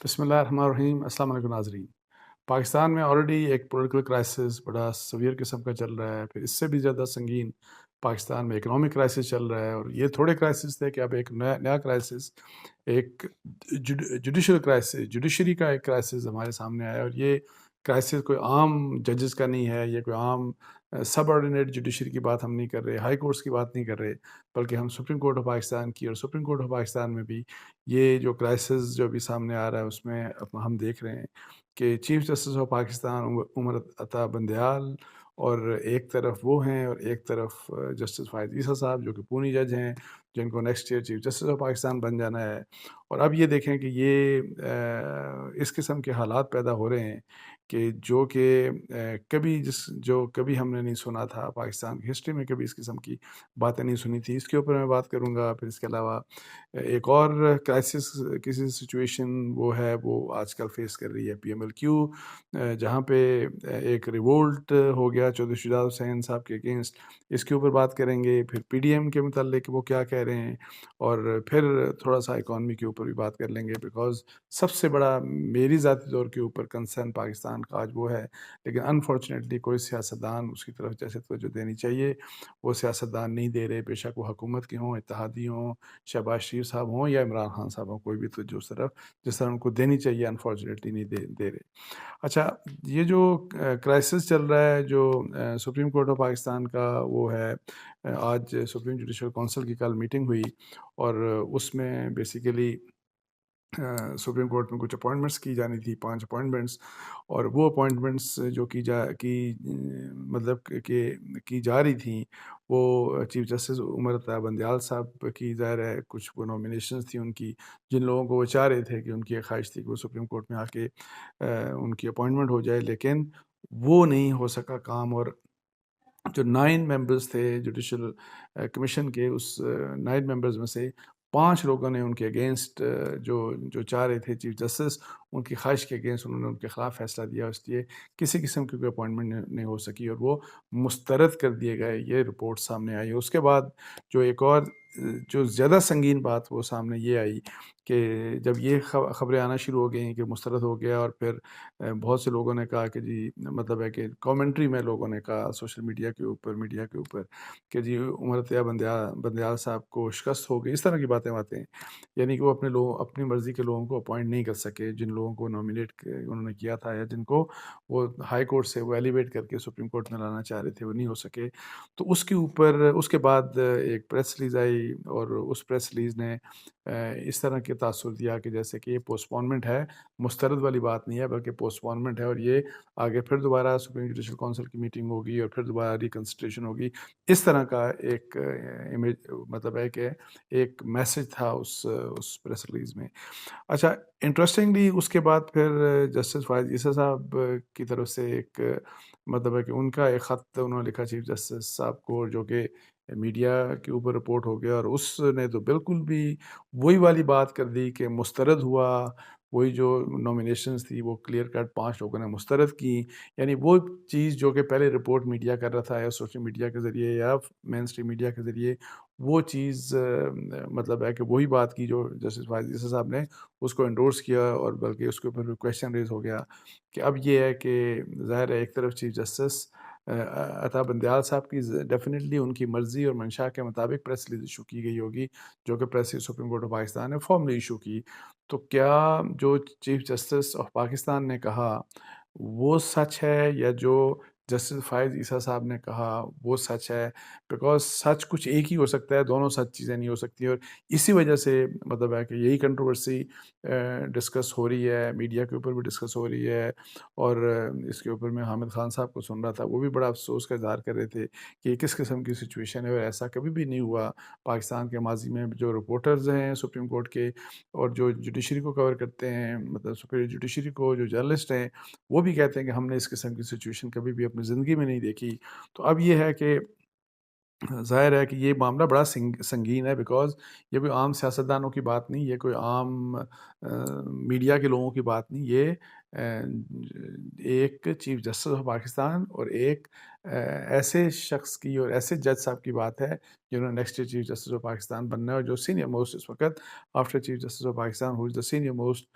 بسم اللہ الرحمن الرحیم۔ السلام علیکم ناظرین۔ پاکستان میں آلریڈی ایک پولیٹیکل کرائسس بڑا سویر قسم کا چل رہا ہے، پھر اس سے بھی زیادہ سنگین پاکستان میں اکنامک کرائسس چل رہا ہے، اور یہ تھوڑے کرائسس تھے کہ اب ایک نیا کرائسس، ایک جوڈیشل کرائسس، جوڈیشری کا ایک کرائسس ہمارے سامنے آیا، اور یہ کرائسس کوئی عام ججز کا نہیں ہے، یہ کوئی عام سب آرڈینیٹ جوڈیشری کی بات ہم نہیں کر رہے، ہائی کورٹس کی بات نہیں کر رہے، بلکہ ہم سپریم کورٹ آف پاکستان کی، اور سپریم کورٹ آف پاکستان میں بھی یہ جو کرائسس جو ابھی سامنے آ رہا ہے اس میں ہم دیکھ رہے ہیں کہ chief justice of Pakistan Umar Ata Bandial, اور ایک طرف وہ ہیں اور ایک طرف جسٹس فائز عیسیٰ صاحب جو کہ پونی جج ہیں، جن کو next year chief justice of Pakistan بن جانا ہے۔ اور اب یہ دیکھیں کہ یہ اس قسم کے حالات پیدا ہو رہے ہیں کہ جو کبھی ہم نے نہیں سنا تھا، پاکستان کی ہسٹری میں کبھی اس قسم کی باتیں نہیں سنی تھی۔ اس کے اوپر میں بات کروں گا۔ پھر اس کے علاوہ ایک اور کرائسس کسی سچویشن وہ آج کل فیس کر رہی ہے پی ایم ایل کیو، جہاں پہ ایک ریوولٹ ہو گیا چودھری شجاعت حسین صاحب کے اگینسٹ۔ اس کے اوپر بات کریں گے۔ پھر پی ڈی ایم کے متعلق وہ کیا کہہ رہے ہیں، اور پھر تھوڑا سا اکانومی کے اوپر بھی بات کر لیں گے، بیکاز سب سے بڑا میری ذاتی طور کے اوپر کنسرن پاکستان کا آج وہ ہے، لیکن انفارچونیٹلی کوئی سیاستدان اس کی طرف جیسے توجہ دینی چاہیے وہ سیاستدان نہیں دے رہے، بے شک وہ حکومت کے ہوں، اتحادی ہوں، شہباز شریف صاحب ہوں یا عمران خان صاحب ہوں، کوئی بھی تو جس طرح ان کو دینی چاہیے انفارچونیٹلی نہیں دے رہے۔ اچھا، یہ جو کرائسس چل رہا ہے جو سپریم کورٹ آف پاکستان کا وہ ہے، آج سپریم جوڈیشل کونسل کی کل میٹنگ ہوئی، اور اس میں بیسیکلی سپریم کورٹ میں کچھ اپوائنٹمنٹس کی جانی تھی، 5 اپوائنٹمنٹس، اور وہ اپوائنٹمنٹس جو کی جا رہی تھیں، وہ چیف جسٹس عمر عطا بندیال صاحب کی ظاہر ہے کچھ وہ نامینیشنز تھیں ان کی، جن لوگوں کو وہ چاہ رہے تھے کہ ان کی ایک خواہش تھی کہ وہ سپریم کورٹ میں آ کے ان کی اپوائنٹمنٹ ہو جائے، لیکن وہ نہیں ہو سکا کام۔ اور جو 9 ممبرز تھے جوڈیشل کمیشن کے، اس 9 ممبرز میں سے 5 لوگوں نے ان کے اگینسٹ جو چاہ رہے تھے چیف جسٹس، ان کی خواہش کے اگینسٹ انہوں نے ان کے خلاف فیصلہ دیا، اس لیے کسی قسم کی کوئی اپوائنٹمنٹ نہیں ہو سکی، اور وہ مسترد کر دیے گئے۔ یہ رپورٹ سامنے آئی۔ اس کے بعد جو ایک اور جو زیادہ سنگین بات وہ سامنے یہ آئی کہ جب یہ خبریں آنا شروع ہو گئیں کہ مسترد ہو گیا، اور پھر بہت سے لوگوں نے کہا کہ جی، مطلب ہے کہ کامنٹری میں لوگوں نے کہا سوشل میڈیا کے اوپر کہ جی عمر عطیہ بندیال صاحب کو شکست ہو گئی، اس طرح کی باتیں یعنی کہ وہ اپنی مرضی کے لوگوں کو اپوائنٹ نہیں کر سکے، جن لوگوں کو نامینیٹ انہوں نے کیا تھا یا جن کو وہ ہائی کورٹ سے وہ ایلیویٹ کر کے سپریم کورٹ میں لانا چاہ رہے تھے، وہ نہیں ہو سکے۔ تو اس کے اوپر اس کے بعد ایک پریس ریلیز آئی، اور اس پریس ریلیز نے اس طرح کے تاثر دیا کہ جیسے کہ یہ پوسٹ پونمنٹ ہے، مسترد والی بات نہیں ہے، بلکہ پوسٹ پونمنٹ ہے، اور یہ آگے پھر دوبارہ سپریم جوڈیشل کونسل کی میٹنگ ہوگی اور پھر دوبارہ ریکنسیڈریشن ہوگی۔ اس طرح کا ایک امیج، مطلب ہے کہ ایک میسج تھا اس پریس ریلیز میں۔ اچھا، انٹرسٹنگلی اس کے بعد پھر جسٹس فائز عیسیٰ صاحب کی طرف سے ایک مطلب ہے کہ ان کا ایک خط انہوں نے لکھا چیف جسٹس صاحب کو، جو کہ میڈیا کے اوپر رپورٹ ہو گیا، اور اس نے تو بالکل بھی وہی والی بات کر دی کہ مسترد ہوا، وہی جو نامینیشنز تھی وہ کلیئر کٹ 5 لوگوں نے مسترد کی، یعنی وہ چیز جو کہ پہلے رپورٹ میڈیا کر رہا تھا، یا سوشل میڈیا کے ذریعے یا مین اسٹریم میڈیا کے ذریعے، وہ چیز مطلب ہے کہ وہی بات کی جو جسٹس فائز عیسیٰ صاحب نے اس کو انڈورس کیا، اور بلکہ اس کے اوپر کویشچن ریز ہو گیا کہ اب یہ ہے کہ ظاہر ہے ایک طرف چیف جسٹس عطا بندیال صاحب کی ڈیفینیٹلی ان کی مرضی اور منشا کے مطابق پریس ریلیز ایشو کی گئی ہوگی، جو کہ press supreme court of Pakistan نے فارملی ایشو کی۔ تو کیا جو چیف جسٹس آف پاکستان نے کہا وہ سچ ہے، یا جو جسٹس فائز عیسیٰ صاحب نے کہا وہ سچ ہے؟ بیکاز سچ کچھ ایک ہی ہو سکتا ہے، دونوں سچ چیزیں نہیں ہو سکتی، اور اسی وجہ سے مطلب ہے کہ یہی کنٹروورسی ڈسکس ہو رہی ہے، میڈیا کے اوپر بھی ڈسکس ہو رہی ہے، اور اس کے اوپر میں حامد خان صاحب کو سن رہا تھا، وہ بھی بڑا افسوس کا اظہار کر رہے تھے کہ یہ کس قسم کی سچویشن ہے، اور ایسا کبھی بھی نہیں ہوا پاکستان کے ماضی میں۔ جو رپورٹرز ہیں سپریم کورٹ کے اور جو جوڈیشری کو کور کرتے ہیں، مطلب سپیریئر جوڈیشری کو، جو جرنلسٹ ہیں، وہ بھی کہتے ہیں کہ ہم نے اس قسم کی سچویشن کبھی بھی اپنی زندگی میں نہیں دیکھی۔ تو اب یہ ہے کہ ظاہر ہے کہ یہ معاملہ بڑا سنگین ہے، بیکاز یہ کوئی عام سیاستدانوں کی بات نہیں، یہ کوئی عام میڈیا کے لوگوں کی بات نہیں، یہ ایک چیف جسٹس آف پاکستان اور ایک ایسے شخص کی اور ایسے جج صاحب کی بات ہے جنہوں نے next chief justice of Pakistan بننا ہے، اور جو سینئر موسٹ اس وقت after chief justice of Pakistan who is the senior most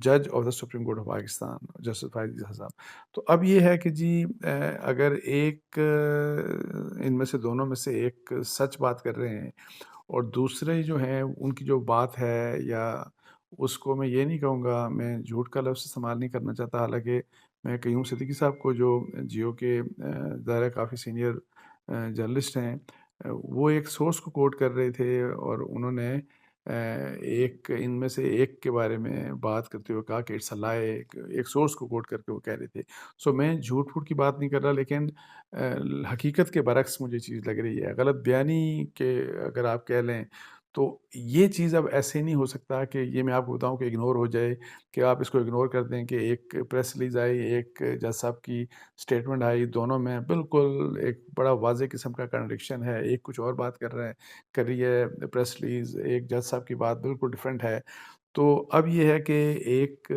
جج of the supreme court of Pakistan, justice Faez Isa صاحب۔ تو اب یہ ہے کہ جی اگر ایک ان میں سے دونوں میں سے ایک سچ بات کر رہے ہیں اور دوسرے جو ہیں ان کی جو بات ہے، یا اس کو میں یہ نہیں کہوں گا، میں جھوٹ کا لفظ استعمال نہیں کرنا چاہتا، حالانکہ میں قیوم صدیقی صاحب کو جو جیو کے ظاہر ہے کافی سینئر جرنلسٹ ہیں، وہ ایک سورس کو کوٹ کر رہے تھے اور انہوں نے ایک ان میں سے ایک کے بارے میں بات کرتے ہوئے کہا کہ اٹس اے لائی، ایک سورس کو کوٹ کر کے وہ کہہ رہے تھے۔ سو میں جھوٹ پھوٹ کی بات نہیں کر رہا، لیکن حقیقت کے برعکس مجھے چیز لگ رہی ہے، غلط بیانی کے اگر آپ کہہ لیں تو یہ چیز اب ایسے نہیں ہو سکتا کہ یہ میں آپ کو بتاؤں کہ اگنور ہو جائے، کہ آپ اس کو اگنور کر دیں کہ ایک پریس ریلیز آئی، ایک جج صاحب کی اسٹیٹمنٹ آئی، دونوں میں بالکل ایک بڑا واضح قسم کا کنٹرڈکشن ہے، ایک کچھ اور بات کر رہی ہے پریس ریلیز، ایک جج صاحب کی بات بالکل ڈفرینٹ ہے۔ تو اب یہ ہے کہ ایک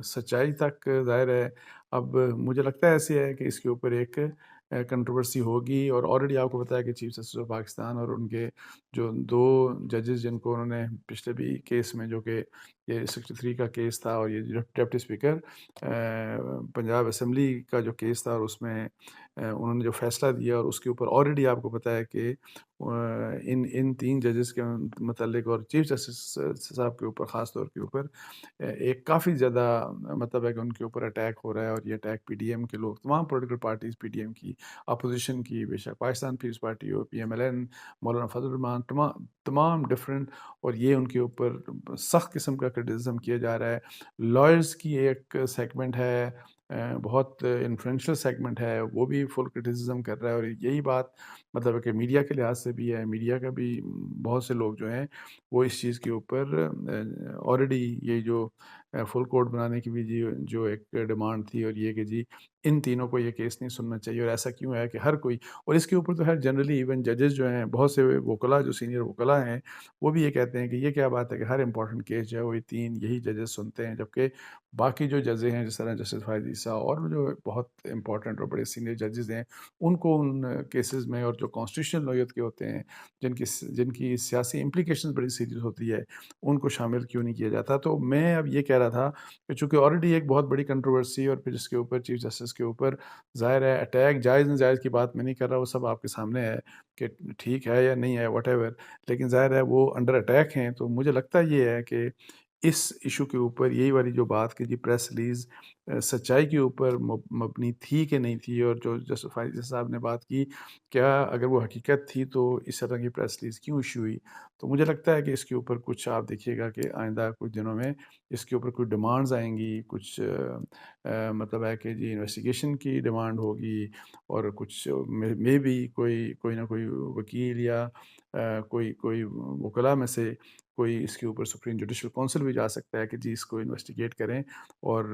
سچائی تک ظاہر ہے، اب مجھے لگتا ہے ایسے ہے کہ اس کے اوپر ایک کنٹروورسی ہوگی، اور آلریڈی آپ کو بتایا کہ چیف جسٹس آف پاکستان اور ان کے جو دو ججز جن کو انہوں نے پچھلے بھی کیس میں، جو کہ یہ 63 کا کیس تھا، اور یہ ڈپٹی اسپیکر پنجاب اسمبلی کا جو کیس تھا، اور اس میں انہوں نے جو فیصلہ دیا، اور اس کے اوپر آلریڈی آپ کو پتہ ہے کہ ان تین ججز کے متعلق اور چیف جسٹس صاحب کے اوپر خاص طور کے اوپر ایک کافی زیادہ مطلب ہے کہ ان کے اوپر اٹیک ہو رہا ہے، اور یہ اٹیک پی ڈی ایم کے لوگ، تمام political parties, P D M کی، اپوزیشن کی، بے شک پاکستان پیپلز پارٹی ہو، P M L N, Maulana Fazal الرحمان، تمام ڈفرینٹ، اور یہ ان کے اوپر سخت قسم کا کرٹیسزم کیا جا رہا ہے۔ لائرز کی ایک سیگمنٹ ہے، بہت انفلوئنشل سیگمنٹ ہے، وہ بھی فل کرٹیسزم کر رہا ہے، اور یہی بات مطلب ہے کہ میڈیا کے لحاظ سے بھی ہے، میڈیا کا بھی بہت سے لوگ جو ہیں وہ اس چیز کے اوپر آلریڈی یہ جو فل کورٹ بنانے کی بھی جی جو ایک ڈیمانڈ تھی، اور یہ کہ جی ان تینوں کو یہ کیس نہیں سننا چاہیے، اور ایسا کیوں ہے کہ ہر کوئی، اور اس کے اوپر تو خیر جنرلی ایون ججز جو ہیں، بہت سے وکلاء جو سینئر وکلاء ہیں، وہ بھی یہ کہتے ہیں کہ یہ کیا بات ہے کہ ہر امپورٹنٹ کیس جو ہے وہ یہ تین یہی ججز سنتے ہیں، جبکہ باقی جو ججز ہیں جس طرح جسٹس فائز عیسیٰ اور جو بہت امپورٹنٹ اور بڑے سینئر ججز ہیں، ان کو ان کیسز میں، اور جو کانسٹیٹیوشنل نوعیت کے ہوتے ہیں، جن کی سیاسی امپلیکیشنز بڑی سیریس ہوتی ہے، ان کو شامل کیوں نہیں کیا جاتا۔ تو میں اب یہ کہہ رہا تھا کہ چونکہ آلریڈی ایک بہت بڑی کنٹروورسی، اور پھر جس کے اوپر چیف جسٹس کے اوپر ظاہر ہے اٹیک، جائز ناجائز کی بات میں نہیں کر رہا، وہ سب آپ کے سامنے ہے کہ ٹھیک ہے یا نہیں ہے واٹ ایور، لیکن ظاہر ہے وہ انڈر اٹیک ہیں۔ تو مجھے لگتا یہ ہے کہ اس ایشو کے اوپر یہی والی جو بات کہ جی پریس ریلیز سچائی کے اوپر مبنی تھی کہ نہیں تھی، اور جو جسٹس فائز صاحب نے بات کی، کیا اگر وہ حقیقت تھی تو اس طرح کی پریس ریلیز کیوں ایشو ہوئی، تو مجھے لگتا ہے کہ اس کے اوپر کچھ آپ دیکھیے گا کہ آئندہ کچھ دنوں میں اس کے اوپر کچھ ڈیمانڈز آئیں گی، کچھ مطلب ہے کہ جی انویسٹیگیشن کی ڈیمانڈ ہوگی، اور کچھ میں بھی کوئی نہ کوئی وکیل یا کوئی وکلاء میں سے کوئی اس کے اوپر سپریم جوڈیشل کونسل بھی جا سکتا ہے کہ جی اس کو انویسٹیگیٹ کریں، اور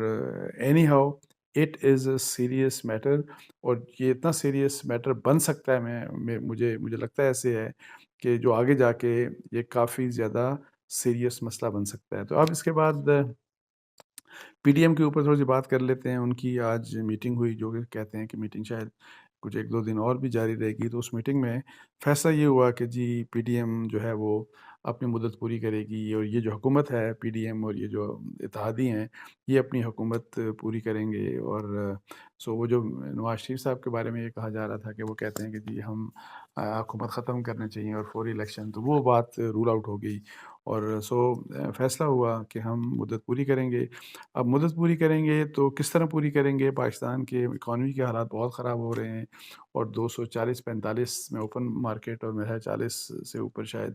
anyhow it is a serious matter, اور یہ اتنا سیریس میٹر بن سکتا ہے، مجھے لگتا ہے ایسے ہے کہ جو آگے جا کے یہ کافی زیادہ سیریس مسئلہ بن سکتا ہے۔ تو اب اس کے بعد پی ڈی ایم کے اوپر تھوڑی سی بات کر لیتے ہیں۔ ان کی آج میٹنگ ہوئی، جو کہ کہتے ہیں کہ میٹنگ شاید کچھ ایک دو دن اور بھی جاری رہے گی۔ تو اس میٹنگ میں فیصلہ یہ ہوا کہ جی پی ڈی ایم جو ہے وہ اپنی مدت پوری کرے گی، اور یہ جو حکومت ہے پی ڈی ایم اور یہ جو اتحادی ہیں یہ اپنی حکومت پوری کریں گے۔ اور سو وہ جو نواز شریف صاحب کے بارے میں یہ کہا جا رہا تھا کہ وہ کہتے ہیں کہ جی ہم حکومت ختم کرنا چاہیے اور فوری الیکشن، تو وہ بات رول آؤٹ ہو گئی، اور سو فیصلہ ہوا کہ ہم مدت پوری کریں گے۔ اب مدت پوری کریں گے تو کس طرح پوری کریں گے؟ پاکستان کے اکانومی کے حالات بہت خراب ہو رہے ہیں، اور 240-45 میں اوپن مارکیٹ، اور میرا 40 سے اوپر شاید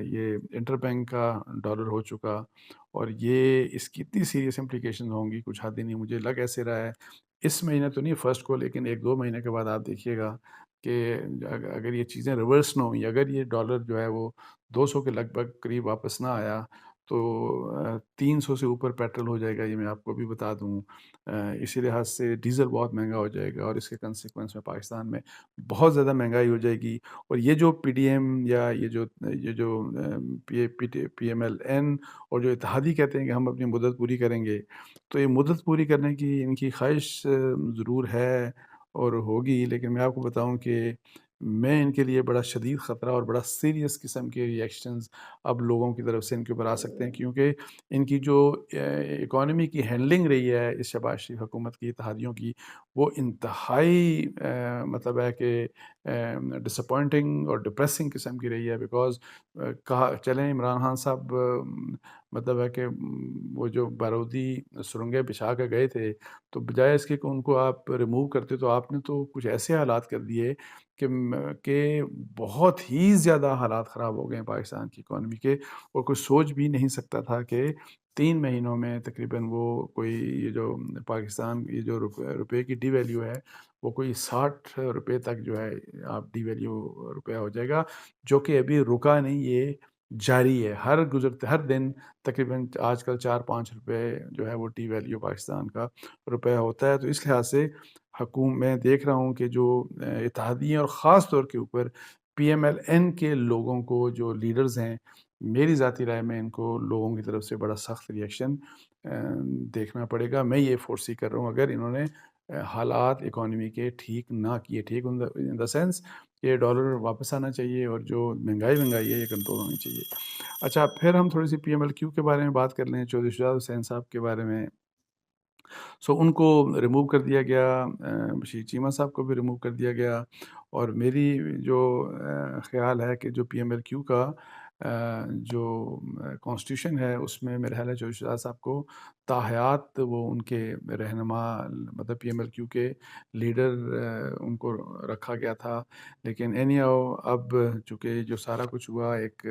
یہ انٹر بینک کا ڈالر ہو چکا، اور یہ اس کی اتنی سیریس امپلیکیشن ہوں گی کچھ حد ہی نہیں۔ مجھے لگ ایسے رہا ہے اس مہینے تو نہیں فرسٹ کو، لیکن ایک دو مہینے کے بعد آپ دیکھیے گا کہ اگر یہ چیزیں ریورس نہ ہوئی، اگر یہ ڈالر جو ہے وہ 200 کے لگ بھگ قریب واپس نہ آیا، تو 300 سے اوپر پیٹرول ہو جائے گا، یہ میں آپ کو بھی بتا دوں۔ اسی لحاظ سے ڈیزل بہت مہنگا ہو جائے گا، اور اس کے کنسیکوینس میں پاکستان میں بہت زیادہ مہنگائی ہو جائے گی۔ اور یہ جو پی ڈی ایم یا یہ جو پی ایم ایل این اور جو اتحادی کہتے ہیں کہ ہم اپنی مدت پوری کریں گے، تو یہ مدت پوری کرنے کی ان کی خواہش ضرور ہے اور ہوگی، لیکن میں آپ کو بتاؤں کہ میں ان کے لیے بڑا شدید خطرہ اور بڑا سیریس قسم کے ریئیکشنز اب لوگوں کی طرف سے ان کے اوپر آ سکتے ہیں، کیونکہ ان کی جو اکانومی کی ہینڈلنگ رہی ہے اس شہباز شریف حکومت کی اتحادیوں کی، وہ انتہائی مطلب ہے کہ ڈس اپوائنٹنگ اور ڈپریسنگ قسم کی رہی ہے، بیکاز کہا چلیں عمران خان صاحب مطلب ہے کہ وہ جو بارودی سرنگیں بچھا کے گئے تھے، تو بجائے اس کے کہ ان کو آپ ریموو کرتے، تو آپ نے تو کچھ ایسے حالات کر دیے کہ بہت ہی زیادہ حالات خراب ہو گئے ہیں پاکستان کی اکانومی کے، اور کوئی سوچ بھی نہیں سکتا تھا کہ 3 مہینوں میں تقریباً وہ کوئی یہ جو پاکستان یہ جو روپے کی ڈی ویلیو ہے، وہ کوئی 60 روپے تک جو ہے آپ ڈی ویلیو روپیہ ہو جائے گا، جو کہ ابھی رکا نہیں، یہ جاری ہے، ہر دن تقریباً آج کل 4-5 روپے جو ہے وہ ڈی ویلیو پاکستان کا روپیہ ہوتا ہے۔ تو اس لحاظ سے میں دیکھ رہا ہوں کہ جو اتحادی ہیں، اور خاص طور کے اوپر پی ایم ایل این کے لوگوں کو جو لیڈرز ہیں، میری ذاتی رائے میں ان کو لوگوں کی طرف سے بڑا سخت ریئیکشن دیکھنا پڑے گا۔ میں یہ فورسی کر رہا ہوں اگر انہوں نے حالات اکانومی کے ٹھیک نہ کیے، ٹھیک ان دا سینس کہ ڈالر واپس آنا چاہیے اور جو مہنگائی ہے یہ کنٹرول ہونی چاہیے۔ اچھا، پھر ہم تھوڑی سی پی ایم ایل کیو کے بارے میں بات کر لیں، چودھری شجاعت حسین صاحب کے بارے میں۔ ان کو ریموو کر دیا گیا، بشیر چیمہ صاحب کو بھی ریموو کر دیا گیا، اور میری جو خیال ہے کہ جو پی ایم ایل کیو کا جو کانسٹیٹیوشن ہے، اس میں میرے خیال ہے چودھری شجاعت صاحب کو تاحیات وہ ان کے رہنما، مطلب پی ایم ایل کیو کے لیڈر ان کو رکھا گیا تھا، لیکن اینی ہاؤ اب چونکہ جو سارا کچھ ہوا، ایک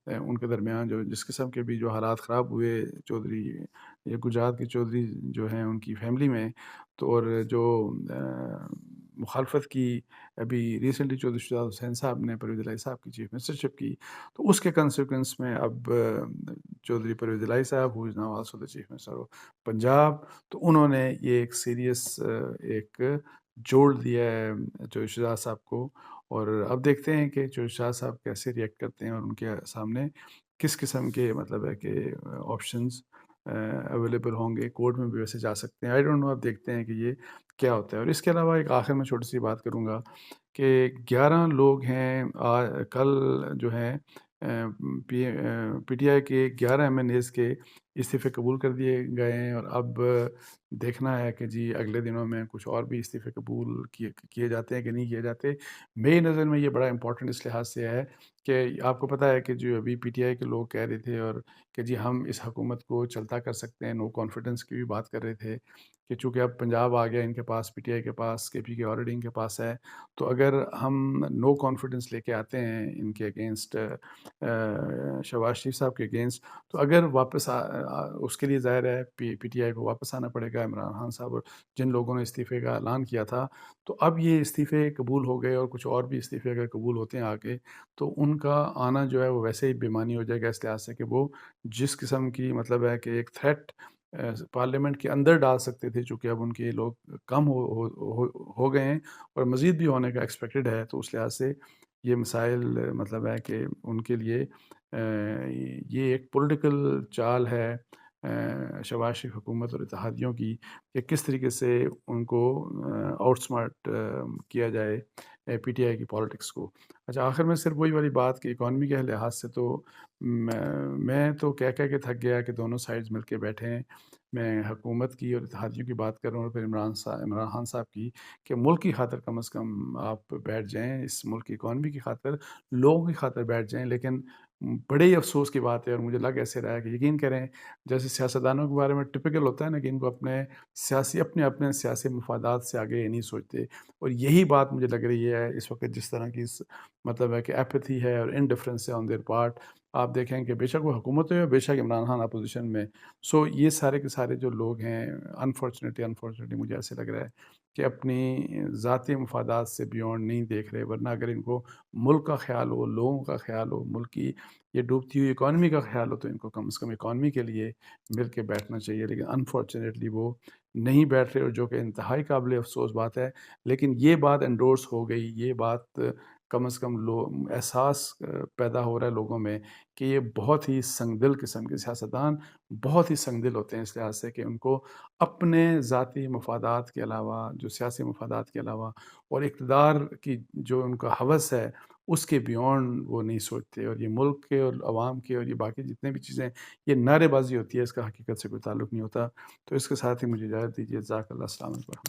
ان کے درمیان جو جس قسم کے بھی جو حالات خراب ہوئے چودھری یہ گجرات کے چودھری جو ہیں ان کی فیملی میں، تو اور جو مخالفت کی ابھی ریسنٹلی چودھری شجاعت حسین صاحب نے پرویز الہی صاحب کی چیف منسٹرشپ کی، تو اس کے کنسیکوینس میں اب Chaudhry Pervaiz Elahi sahib who is now also the chief minister of Punjab, تو انہوں نے یہ ایک سیریس ایک جوڑ دیا ہے چودھری شجاعت صاحب کو، اور اب دیکھتے ہیں کہ چودھری شجاعت صاحب کیسے ریئیکٹ کرتے ہیں، اور ان کے سامنے کس قسم کے مطلب ہے کہ آپشنز اویلیبل ہوں گے۔ کورٹ میں بھی ویسے جا سکتے ہیں، آئی ڈونٹ نو، اب دیکھتے ہیں کہ یہ کیا ہوتا ہے۔ اور اس کے علاوہ ایک آخر میں چھوٹی سی بات کروں گا کہ 11 لوگ ہیں کل جو ہیں پی ٹی آئی کے 11 ایم این ایز کے استعفے قبول کر دیے گئے ہیں، اور اب دیکھنا ہے کہ جی اگلے دنوں میں کچھ اور بھی استعفے قبول کیے جاتے ہیں کہ نہیں کیے جاتے۔ میری نظر میں یہ بڑا امپورٹنٹ اس لحاظ سے ہے کہ آپ کو پتہ ہے کہ جو ابھی پی ٹی آئی کے لوگ کہہ رہے تھے اور کہ جی ہم اس حکومت کو چلتا کر سکتے ہیں، نو کانفیڈنس کی بھی بات کر رہے تھے کہ چونکہ اب پنجاب آ گیا ان کے پاس، پی ٹی آئی کے پاس، کے پی کے آلریڈی ان کے پاس ہے، تو اگر ہم نو کانفیڈنس لے کے آتے ہیں ان کے اگینسٹ، شہباز شریف صاحب کے اگینسٹ، تو اگر واپس اس کے لیے ظاہر ہے پی ٹی آئی کو واپس آنا پڑے گا، عمران خان صاحب اور جن لوگوں نے استعفے کا اعلان کیا تھا، تو اب یہ استعفے قبول ہو گئے، اور کچھ اور بھی استعفے اگر قبول ہوتے ہیں آگے، تو ان کا آنا جو ہے وہ ویسے ہی بے معنی ہو جائے گا، اس لحاظ سے کہ وہ جس قسم کی مطلب ہے کہ ایک تھریٹ پارلیمنٹ کے اندر ڈال سکتے تھے، چونکہ اب ان کے لوگ کم ہو گئے ہیں اور مزید بھی ہونے کا ایکسپیکٹڈ ہے، تو اس لحاظ سے یہ مسائل مطلب ہے کہ ان کے لیے یہ ایک پولیٹیکل چال ہے شہباز شریف حکومت اور اتحادیوں کی کہ کس طریقے سے ان کو آؤٹ سمارٹ کیا جائے پی ٹی آئی کی پالیٹکس کو۔ اچھا، آخر میں صرف وہی والی بات کہ اکانومی کے لحاظ سے تو میں تو کہہ کے تھک گیا کہ دونوں سائڈز مل کے بیٹھے ہیں، میں حکومت کی اور اتحادیوں کی بات کر رہا ہوں، اور پھر عمران خان صاحب کی، کہ ملک کی خاطر کم از کم آپ بیٹھ جائیں، اس ملک کی اکانومی کی خاطر، لوگوں کی خاطر بیٹھ جائیں۔ لیکن بڑے ہی افسوس کی بات ہے، اور مجھے لگ ایسے رہا ہے کہ یقین کریں جیسے سیاستدانوں کے بارے میں ٹپیکل ہوتا ہے نا کہ ان کو اپنے سیاسی مفادات سے آگے نہیں سوچتے، اور یہی بات مجھے لگ رہی ہے اس وقت جس طرح کی مطلب ہے کہ ایپتھی ہے اور انڈیفرنس ہے آن دیئر پارٹ. آپ دیکھیں کہ بے شک وہ حکومت میں، بے شک عمران خان اپوزیشن میں. سو یہ سارے کے سارے جو لوگ ہیں انفارچونیٹلی مجھے ایسے لگ رہا ہے کہ اپنی ذاتی مفادات سے بیونڈ نہیں دیکھ رہے. ورنہ اگر ان کو ملک کا خیال ہو، لوگوں کا خیال ہو، ملک کی یہ ڈوبتی ہوئی اکانومی کا خیال ہو، تو ان کو کم از کم اکانومی کے لیے مل کے بیٹھنا چاہیے. لیکن انفارچونیٹلی وہ نہیں بیٹھ رہے، اور جو کہ انتہائی قابل افسوس بات ہے. لیکن یہ بات انڈورس ہو گئی، یہ بات کم از کم احساس پیدا ہو رہا ہے لوگوں میں کہ یہ بہت ہی سنگ دل قسم کے سیاستدان بہت ہی سنگ دل ہوتے ہیں، اس لحاظ سے کہ ان کو اپنے ذاتی مفادات کے علاوہ، جو سیاسی مفادات کے علاوہ، اور اقتدار کی جو ان کا ہوس ہے اس کے بیونڈ وہ نہیں سوچتے. اور یہ ملک کے اور عوام کے اور یہ باقی جتنے بھی چیزیں، یہ نعرے بازی ہوتی ہے، اس کا حقیقت سے کوئی تعلق نہیں ہوتا. تو اس کے ساتھ ہی مجھے اجازت دیجیے. جزاک اللہ. السلام علیکم.